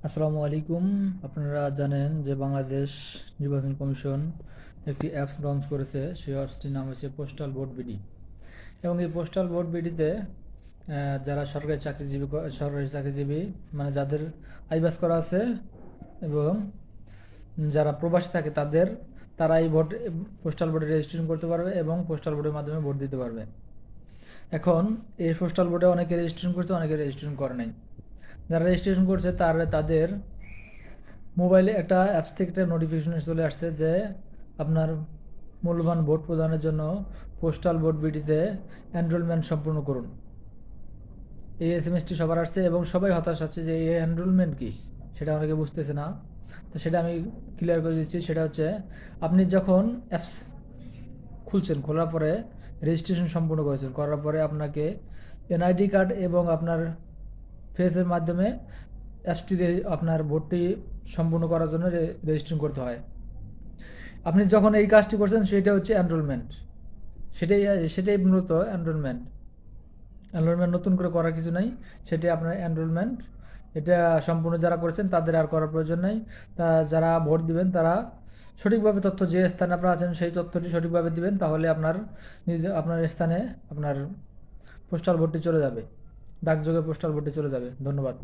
আসসালামু আলাইকুম। আপনারা জানেন যে বাংলাদেশ নির্বাচন কমিশন একটি অ্যাপস লঞ্চ করেছে। সেই অ্যাপসটির নাম হচ্ছে পোস্টাল ভোট বিডি। এবং এই পোস্টাল ভোট বিডিতে যারা সরকারি চাকরিজীবী মানে যাদের আইবাস করা আছে এবং যারা প্রবাসী থাকে তারা এই পোস্টাল ভোটে রেজিস্ট্রেশন করতে পারবে এবং পোস্টাল ভোটের মাধ্যমে ভোট দিতে পারবে। এখন এই পোস্টাল ভোটে অনেকে রেজিস্ট্রেশন করছে, অনেকে রেজিস্ট্রেশন করে নাই। যারা রেজিস্ট্রেশন করছে তাদের মোবাইলে একটা অ্যাপস থেকে একটা নোটিফিকেশন চলে আসছে যে আপনার মূল্যবান ভোট প্রদানের জন্য পোস্টাল ভোট বিডিতে এনরোলমেন্ট সম্পূর্ণ করুন। এই এসএমএসটি সবার আসছে এবং সবাই হতাশ আছে যে এই এনরোলমেন্ট কি, সেটা অনেকে বুঝতেছে না। তো সেটা আমি ক্লিয়ার করে দিচ্ছি। সেটা হচ্ছে, আপনি যখন অ্যাপস খুলছেন, খোলার পরে রেজিস্ট্রেশন সম্পূর্ণ করার পরে আপনাকে এনআইডি কার্ড এবং আপনার ফেসের মাধ্যমে অ্যাপসটি আপনার ভোটটি সম্পূর্ণ করার জন্য রেজিস্ট্রেশন করতে হয়। আপনি যখন এই কাজটি করছেন সেটা হচ্ছে এনরোলমেন্ট। সেটাই সেটাই মূলত এনরোলমেন্ট। এনরোলমেন্ট নতুন করে করার কিছু নাই, সেটাই আপনার এনরোলমেন্ট। এটা সম্পূর্ণ যারা করেছেন তাদের আর করার প্রয়োজন নেই। যারা ভোট দিবেন তারা সঠিকভাবে তথ্য, যে স্থানে আপনারা আছেন সেই তথ্যটি সঠিকভাবে দিবেন, তাহলে আপনার স্থানে আপনার পোস্টাল ভোটটি চলে যাবে, ডাকযোগে পোস্টাল ভোটটি চলে যাবে। ধন্যবাদ।